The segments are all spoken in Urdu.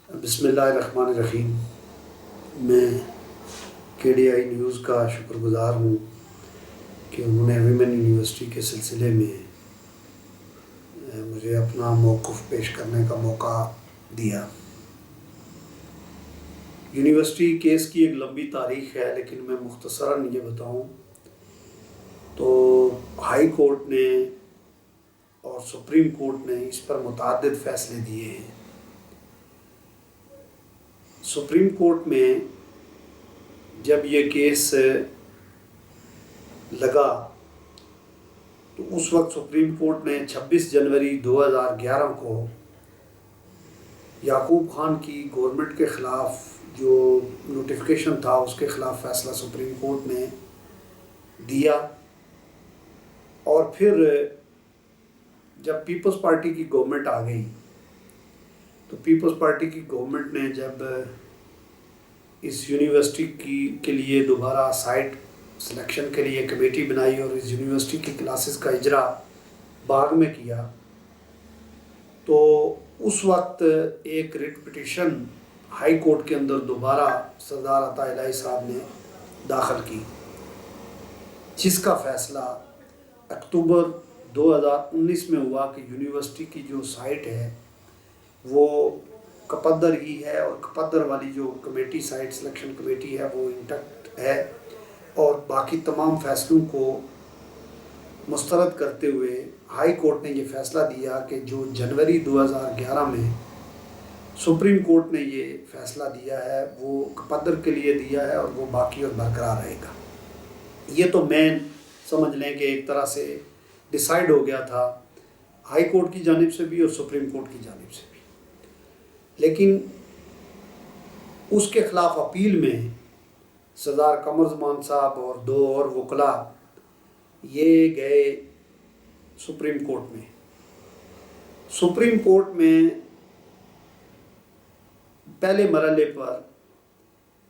بسم اللہ الرحمن الرحیم۔ میں KDI نیوز کا شکر گزار ہوں کہ انہوں نے ویمن یونیورسٹی کے سلسلے میں مجھے اپنا موقف پیش کرنے کا موقع دیا۔ یونیورسٹی کیس کی ایک لمبی تاریخ ہے، لیکن میں مختصراً یہ بتاؤں تو ہائی کورٹ نے اور سپریم کورٹ نے اس پر متعدد فیصلے دیے ہیں۔ سپریم کورٹ میں جب یہ کیس لگا تو اس وقت سپریم کورٹ نے 26 جنوری 2011 کو یعقوب خان کی گورنمنٹ کے خلاف جو نوٹیفیکیشن تھا اس کے خلاف فیصلہ سپریم کورٹ نے دیا، اور پھر جب پیپلز پارٹی کی گورنمنٹ آ گئی تو پیپلز پارٹی کی گورنمنٹ نے جب اس یونیورسٹی کے لیے دوبارہ سائٹ سلیکشن کے لیے کمیٹی بنائی اور اس یونیورسٹی کی کلاسز کا اجرا باغ میں کیا، تو اس وقت ایک ریٹ پٹیشن ہائی کورٹ کے اندر دوبارہ سردار عطا الہی صاحب نے داخل کی، جس کا فیصلہ اکتوبر 2019 میں ہوا کہ یونیورسٹی کی جو سائٹ ہے وہ کپدر ہی ہے، اور کپدر والی جو کمیٹی سائٹ سلیکشن کمیٹی ہے وہ انٹیکٹ ہے، اور باقی تمام فیصلوں کو مسترد کرتے ہوئے ہائی کورٹ نے یہ فیصلہ دیا کہ جو جنوری 2011 میں سپریم کورٹ نے یہ فیصلہ دیا ہے وہ کپدر کے لیے دیا ہے اور وہ باقی اور برقرار رہے گا۔ یہ تو مین سمجھ لیں کہ ایک طرح سے ڈیسائیڈ ہو گیا تھا ہائی کورٹ کی جانب سے بھی اور سپریم کورٹ کی جانب سے بھی، لیکن اس کے خلاف اپیل میں سردار قمر زمان صاحب اور دو اور وکلاء یہ گئے سپریم کورٹ میں۔ سپریم کورٹ میں پہلے مرحلے پر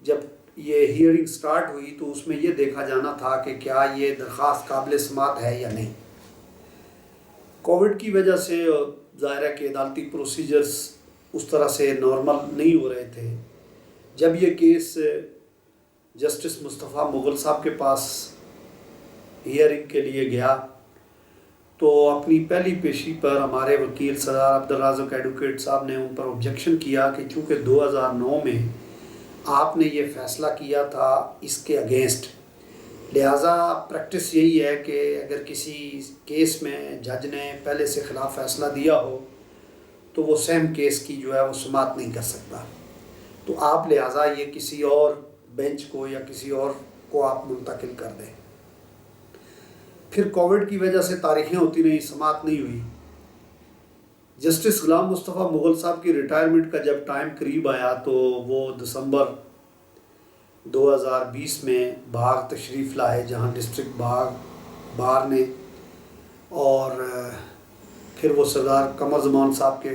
جب یہ ہیئرنگ سٹارٹ ہوئی تو اس میں یہ دیکھا جانا تھا کہ کیا یہ درخواست قابل سماعت ہے یا نہیں۔ کووڈ کی وجہ سے ظاہر ہے کہ عدالتی پروسیجرز اس طرح سے نارمل نہیں ہو رہے تھے۔ جب یہ کیس جسٹس مصطفیٰ مغل صاحب کے پاس ہیئرنگ کے لیے گیا تو اپنی پہلی پیشی پر ہمارے وکیل سردار عبدالرازق ایڈوکیٹ صاحب نے ان پر آبجیکشن کیا کہ چونکہ 2009 میں آپ نے یہ فیصلہ کیا تھا اس کے اگینسٹ، لہٰذا پریکٹس یہی ہے کہ اگر کسی کیس میں جج نے پہلے سے خلاف فیصلہ دیا ہو تو وہ سیم کیس کی جو ہے وہ سماعت نہیں کر سکتا، تو آپ لہٰذا یہ کسی اور بینچ کو یا کسی اور کو آپ منتقل کر دیں۔ پھر کووڈ کی وجہ سے تاریخیں ہوتی رہیں، سماعت نہیں ہوئی۔ جسٹس غلام مصطفیٰ مغل صاحب کی ریٹائرمنٹ کا جب ٹائم قریب آیا تو وہ دسمبر 2020 میں باغ تشریف لائے، جہاں ڈسٹرکٹ بار نے، اور پھر وہ سردار قمر زمان صاحب کے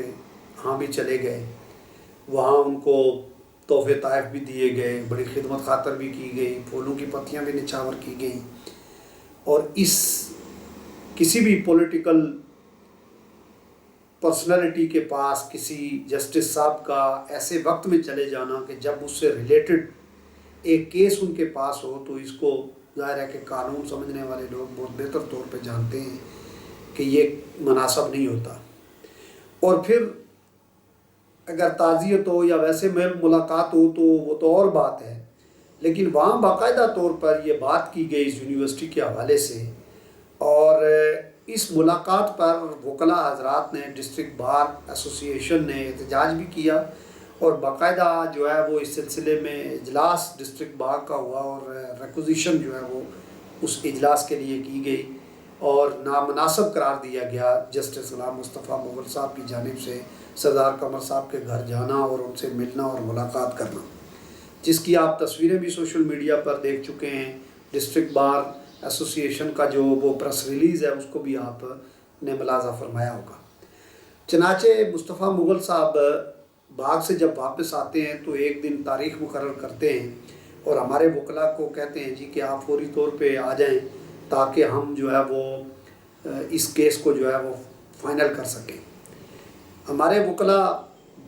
ہاں بھی چلے گئے، وہاں ان کو تحفے تحائف بھی دیے گئے، بڑی خدمت خاطر بھی کی گئی، پھولوں کی پتیاں بھی نچھاور کی گئیں، اور اس کسی بھی پولیٹیکل پرسنالٹی کے پاس کسی جسٹس صاحب کا ایسے وقت میں چلے جانا کہ جب اس سے ریلیٹڈ ایک کیس ان کے پاس ہو تو اس کو ظاہر ہے کہ قانون سمجھنے والے لوگ بہت بہتر طور پہ جانتے ہیں کہ یہ مناسب نہیں ہوتا۔ اور پھر اگر تعزیت ہو یا ویسے ملاقات ہو تو وہ تو اور بات ہے، لیکن وہاں باقاعدہ طور پر یہ بات کی گئی اس یونیورسٹی کے حوالے سے، اور اس ملاقات پر وکلاء حضرات نے، ڈسٹرکٹ بار ایسوسی ایشن نے احتجاج بھی کیا، اور باقاعدہ جو ہے وہ اس سلسلے میں اجلاس ڈسٹرکٹ بار کا ہوا، اور ریکوزیشن جو ہے وہ اس اجلاس کے لیے کی گئی، اور نامناسب قرار دیا گیا جسٹس غلام مصطفیٰ مغل صاحب کی جانب سے سردار قمر صاحب کے گھر جانا اور ان سے ملنا اور ملاقات کرنا، جس کی آپ تصویریں بھی سوشل میڈیا پر دیکھ چکے ہیں۔ ڈسٹرکٹ بار ایسوسی ایشن کا جو وہ پریس ریلیز ہے اس کو بھی آپ نے ملاحظہ فرمایا ہوگا۔ چنانچہ مصطفیٰ مغل صاحب باغ سے جب واپس آتے ہیں تو ایک دن تاریخ مقرر کرتے ہیں اور ہمارے وکلاء کو کہتے ہیں جی کہ آپ فوری طور پہ آ جائیں تاکہ ہم جو ہے وہ اس کیس کو جو ہے وہ فائنل کر سکیں۔ ہمارے وکلاء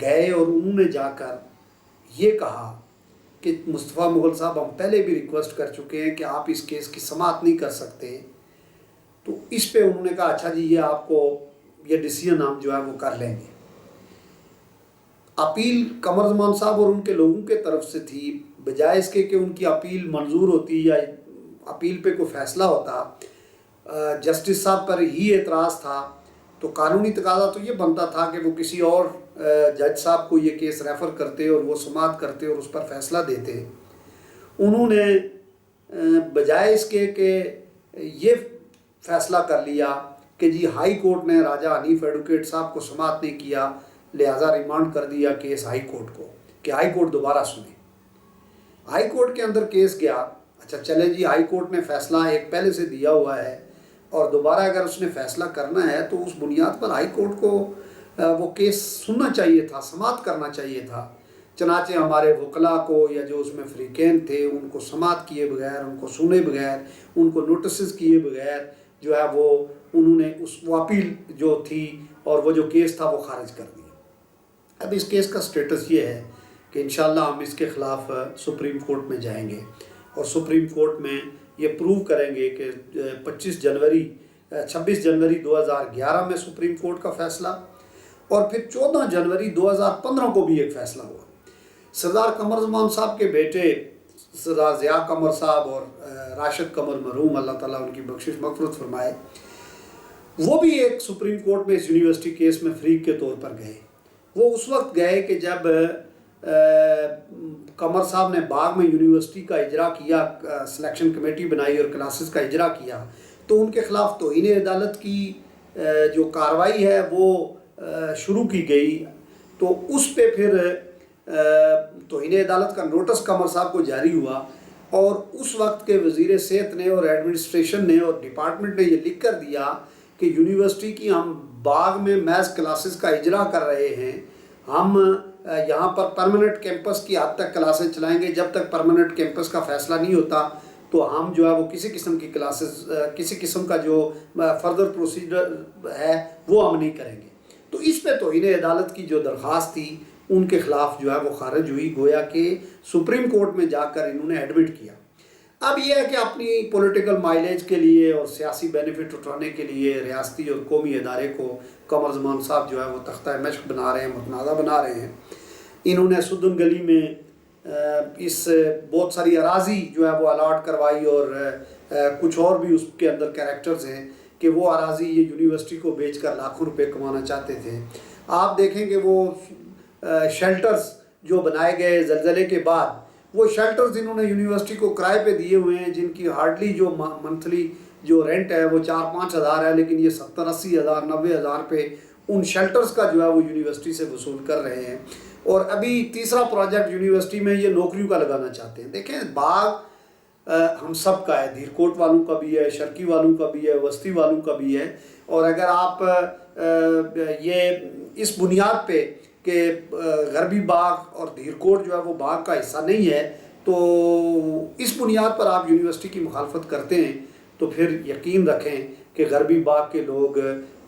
گئے اور انہوں نے جا کر یہ کہا کہ مصطفیٰ مغل صاحب ہم پہلے بھی ریکویسٹ کر چکے ہیں کہ آپ اس کیس کی سماعت نہیں کر سکتے. تو اس پہ انہوں نے کہا اچھا جی یہ آپ کو یہ ڈیسیجن ہم جو ہے وہ کر لیں گے. اپیل قمر زمان صاحب اور ان کے لوگوں کے طرف سے تھی. بجائے اس کے کہ ان کی اپیل منظور ہوتی یا اپیل پہ کوئی فیصلہ ہوتا، جسٹس صاحب پر ہی اعتراض تھا، تو قانونی تقاضا تو یہ بنتا تھا کہ وہ کسی اور جج صاحب کو یہ کیس ریفر کرتے اور وہ سماعت کرتے اور اس پر فیصلہ دیتے. انہوں نے بجائے اس کے کہ یہ فیصلہ کر لیا کہ جی ہائی کورٹ نے راجہ حنیف ایڈوکیٹ صاحب کو سماعت نہیں کیا، لہٰذا ریمانڈ کر دیا کیس ہائی کورٹ کو کہ ہائی کورٹ دوبارہ سنے. ہائی کورٹ کے اندر کیس گیا. اچھا چلیں جی ہائی کورٹ نے فیصلہ ایک پہلے سے دیا ہوا ہے اور دوبارہ اگر اس نے فیصلہ کرنا ہے تو اس بنیاد پر ہائی کورٹ کو وہ کیس سننا چاہیے تھا، سماعت کرنا چاہیے تھا. چنانچہ ہمارے وکلاء کو یا جو اس میں فریقین تھے ان کو سماعت کیے بغیر، ان کو سنے بغیر، ان کو نوٹسز کیے بغیر جو ہے وہ انہوں نے وہ اپیل جو تھی اور وہ جو کیس تھا وہ خارج کر دیا. اب اس کیس کا سٹیٹس یہ ہے کہ انشاءاللہ ہم اس کے خلاف سپریم کورٹ میں جائیں گے اور سپریم کورٹ میں یہ پروو کریں گے کہ 26 جنوری 2011 میں سپریم کورٹ کا فیصلہ اور پھر 14 جنوری 2015 کو بھی ایک فیصلہ ہوا. سردار قمر زمان صاحب کے بیٹے سردار ضیاء قمر صاحب اور راشد قمر مرحوم، اللہ تعالیٰ ان کی بخشش مغفرت فرمائے، وہ بھی ایک سپریم کورٹ میں اس یونیورسٹی کیس میں فریق کے طور پر گئے. وہ اس وقت گئے کہ جب قمر صاحب نے بعد میں یونیورسٹی کا اجرا کیا، سلیکشن کمیٹی بنائی اور کلاسز کا اجرا کیا، تو ان کے خلاف توہین عدالت کی جو کارروائی ہے وہ شروع کی گئی. تو اس پہ پھر توہین عدالت کا نوٹس قمر صاحب کو جاری ہوا اور اس وقت کے وزیر صحت نے اور ایڈمنسٹریشن نے اور ڈپارٹمنٹ نے یہ لکھ کر دیا کہ یونیورسٹی کی ہم باغ میں محض کلاسز کا اجرا کر رہے ہیں، ہم یہاں پر پرماننٹ کیمپس کی حد تک کلاسز چلائیں گے، جب تک پرماننٹ کیمپس کا فیصلہ نہیں ہوتا تو ہم جو ہے وہ کسی قسم کی کلاسز، کسی قسم کا جو فردر پروسیجر ہے وہ ہم نہیں کریں گے. تو اس پہ توہین عدالت کی جو درخواست تھی ان کے خلاف جو ہے وہ خارج ہوئی، گویا کہ سپریم کورٹ میں جا کر انہوں نے ایڈمٹ کیا. اب یہ ہے کہ اپنی پولیٹیکل مائلیج کے لیے اور سیاسی بینیفٹ اٹھانے کے لیے ریاستی اور قومی ادارے کو قمر زمان صاحب جو ہے وہ تختہ مشق بنا رہے ہیں، متنازع بنا رہے ہیں. انہوں نے سدن گلی میں اس بہت ساری اراضی جو ہے وہ الاٹ کروائی اور کچھ اور بھی اس کے اندر کریکٹرز ہیں کہ وہ اراضی یہ یونیورسٹی کو بیچ کر لاکھوں روپے کمانا چاہتے تھے. آپ دیکھیں کہ وہ شیلٹرز جو بنائے گئے زلزلے کے بعد، وہ شیلٹرز انہوں نے یونیورسٹی کو کرائے پہ دیے ہوئے ہیں جن کی ہارڈلی جو منتھلی جو رینٹ ہے وہ 4-5 ہزار ہے، لیکن یہ 70-80 ہزار 90 ہزار پہ ان شیلٹرز کا جو ہے وہ یونیورسٹی سے وصول کر رہے ہیں. اور ابھی تیسرا پروجیکٹ یونیورسٹی میں یہ نوکریوں کا لگانا چاہتے ہیں. دیکھیں باغ ہم سب کا ہے، دھیرکوٹ والوں کا بھی ہے، شرکی والوں کا بھی ہے، وسطی والوں کا بھی ہے. اور اگر آپ یہ اس بنیاد پہ کہ غربی باغ اور دھیرکوٹ جو ہے وہ باغ کا حصہ نہیں ہے، تو اس بنیاد پر آپ یونیورسٹی کی مخالفت کرتے ہیں، تو پھر یقین رکھیں کہ غربی باغ کے لوگ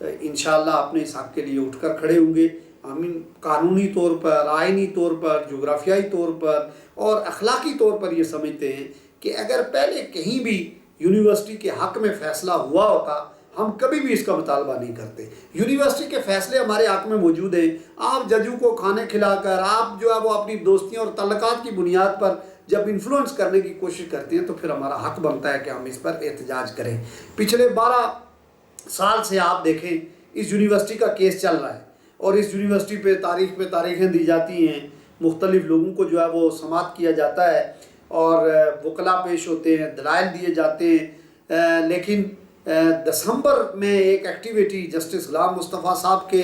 انشاءاللہ اپنے اس حق کے لیے اٹھ کر کھڑے ہوں گے. ہم قانونی طور پر، آئینی طور پر، جغرافیائی طور پر اور اخلاقی طور پر یہ سمجھتے ہیں کہ اگر پہلے کہیں بھی یونیورسٹی کے حق میں فیصلہ ہوا ہوتا ہم کبھی بھی اس کا مطالبہ نہیں کرتے. یونیورسٹی کے فیصلے ہمارے حق میں موجود ہیں. آپ ججوں کو کھانے کھلا کر، آپ جو ہے وہ اپنی دوستیوں اور تعلقات کی بنیاد پر جب انفلوئنس کرنے کی کوشش کرتے ہیں تو پھر ہمارا حق بنتا ہے کہ ہم اس پر احتجاج کریں. پچھلے 12 سال سے آپ دیکھیں اس یونیورسٹی کا کیس چل رہا ہے اور اس یونیورسٹی پہ تاریخیں دی جاتی ہیں، مختلف لوگوں کو جو ہے وہ سماعت کیا جاتا ہے اور وکلاء پیش ہوتے ہیں، دلائل دیے جاتے ہیں. لیکن دسمبر میں ایک ایکٹیویٹی جسٹس غلام مصطفیٰ صاحب کے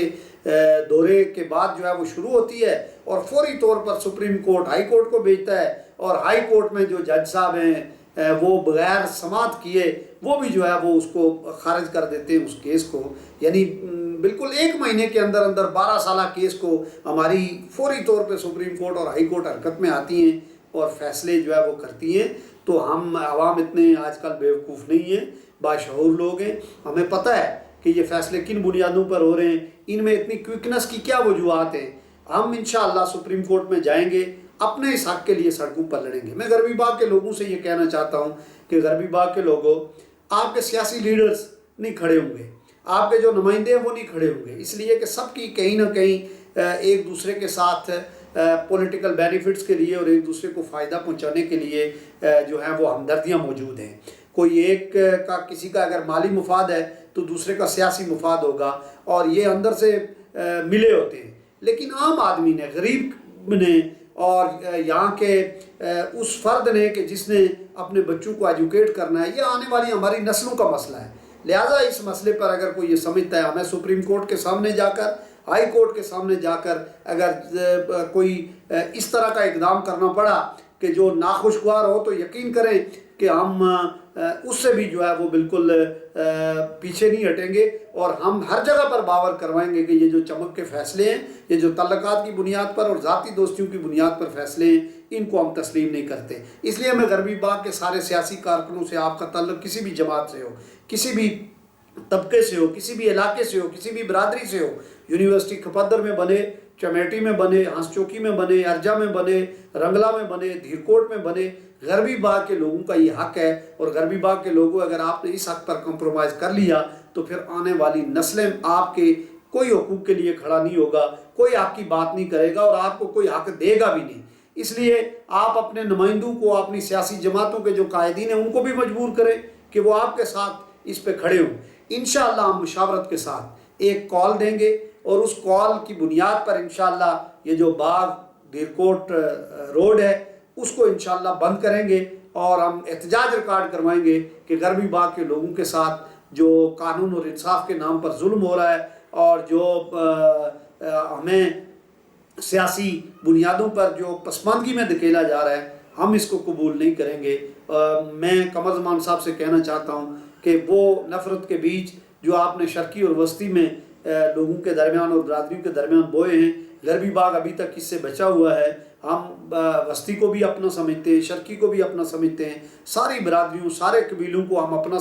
دورے کے بعد جو ہے وہ شروع ہوتی ہے اور فوری طور پر سپریم کورٹ ہائی کورٹ کو بھیجتا ہے اور ہائی کورٹ میں جو جج صاحب ہیں وہ بغیر سماعت کیے وہ بھی جو ہے وہ اس کو خارج کر دیتے ہیں اس کیس کو. یعنی بالکل 1 مہینے کے اندر 12 سالہ کیس کو ہماری فوری طور پہ سپریم کورٹ اور ہائی کورٹ حرکت میں آتی ہیں اور فیصلے جو ہے وہ کرتی ہیں. تو ہم عوام اتنے آج کل بیوقوف نہیں ہیں، باشعور لوگ ہیں. ہمیں پتہ ہے کہ یہ فیصلے کن بنیادوں پر ہو رہے ہیں، ان میں اتنی کوئکنس کی کیا وجوہات ہیں. ہم انشاءاللہ سپریم کورٹ میں جائیں گے، اپنے اس حق کے لیے سڑکوں پر لڑیں گے۔ میں غربی باغ کے لوگوں سے یہ کہنا چاہتا ہوں کہ غربی باغ کے لوگوں، آپ کے سیاسی لیڈرز نہیں کھڑے ہوں گے، آپ کے جو نمائندے ہیں وہ نہیں کھڑے ہوں گے، اس لیے کہ سب کی کہیں نہ کہیں ایک دوسرے کے ساتھ پولیٹیکل بینیفٹس کے لیے اور ایک دوسرے کو فائدہ پہنچانے کے لیے جو ہیں وہ ہمدردیاں موجود ہیں۔ کوئی ایک کا کسی کا اگر مالی مفاد ہے تو دوسرے کا سیاسی مفاد ہوگا، اور یہ اندر سے ملے ہوتے ہیں۔ لیکن عام آدمی نے، غریب نے، اور یہاں کے اس فرد نے کہ جس نے اپنے بچوں کو ایجوکیٹ کرنا ہے، یہ آنے والی ہماری نسلوں کا مسئلہ ہے۔ لہٰذا اس مسئلے پر اگر کوئی یہ سمجھتا ہے، ہمیں سپریم کورٹ کے سامنے جا کر، ہائی کورٹ کے سامنے جا کر اگر کوئی اس طرح کا اقدام کرنا پڑا کہ جو ناخوشگوار ہو، تو یقین کریں کہ ہم اس سے بھی جو ہے وہ بالکل پیچھے نہیں ہٹیں گے، اور ہم ہر جگہ پر باور کروائیں گے کہ یہ جو چمک کے فیصلے ہیں، یہ جو تعلقات کی بنیاد پر اور ذاتی دوستیوں کی بنیاد پر فیصلے ہیں، ان کو ہم تسلیم نہیں کرتے۔ اس لیے میں غربی باغ کے سارے سیاسی کارکنوں سے، آپ کا تعلق کسی بھی جماعت سے ہو، کسی بھی طبقے سے ہو، کسی بھی علاقے سے ہو، کسی بھی برادری سے ہو، یونیورسٹی کھپدر میں بنے، چمیٹی میں بنے، ہنس چوکی میں بنے، ارجا میں بنے، رنگلا میں بنے، دھیرکوٹ میں بنے، غربی باغ کے لوگوں کا یہ حق ہے۔ اور غربی باغ کے لوگوں، اگر آپ نے اس حق پر کمپرومائز کر لیا تو پھر آنے والی نسلیں آپ کے کوئی حقوق کے لیے کھڑا نہیں ہوگا، کوئی آپ کی بات نہیں کرے گا، اور آپ کو کوئی حق دے گا بھی نہیں۔ اس لیے آپ اپنے نمائندوں کو، اپنی سیاسی جماعتوں کے جو قائدین ہیں، ان کو بھی مجبور کریں کہ وہ آپ کے ساتھ اس پہ کھڑے ہوں۔ انشاءاللہ ہم مشاورت کے ساتھ ایک کال دیں گے، اور اس کال کی بنیاد پر انشاءاللہ یہ جو باغ دھیرکوٹ روڈ ہے اس کو انشاءاللہ بند کریں گے، اور ہم احتجاج ریکارڈ کروائیں گے کہ غربی باغ کے لوگوں کے ساتھ جو قانون اور انصاف کے نام پر ظلم ہو رہا ہے، اور جو ہمیں سیاسی بنیادوں پر جو پسماندگی میں دھکیلا جا رہا ہے، ہم اس کو قبول نہیں کریں گے۔ میں قمر زمان صاحب سے کہنا چاہتا ہوں کہ وہ نفرت کے بیج جو آپ نے شرقی اور وسطی میں لوگوں کے درمیان اور برادریوں کے درمیان بوئے ہیں، غربی باغ ابھی تک اس سے بچا ہوا ہے۔ ہم وسطی کو بھی اپنا سمجھتے ہیں، شرقی کو بھی اپنا سمجھتے ہیں، ساری برادریوں، سارے قبیلوں کو ہم اپنا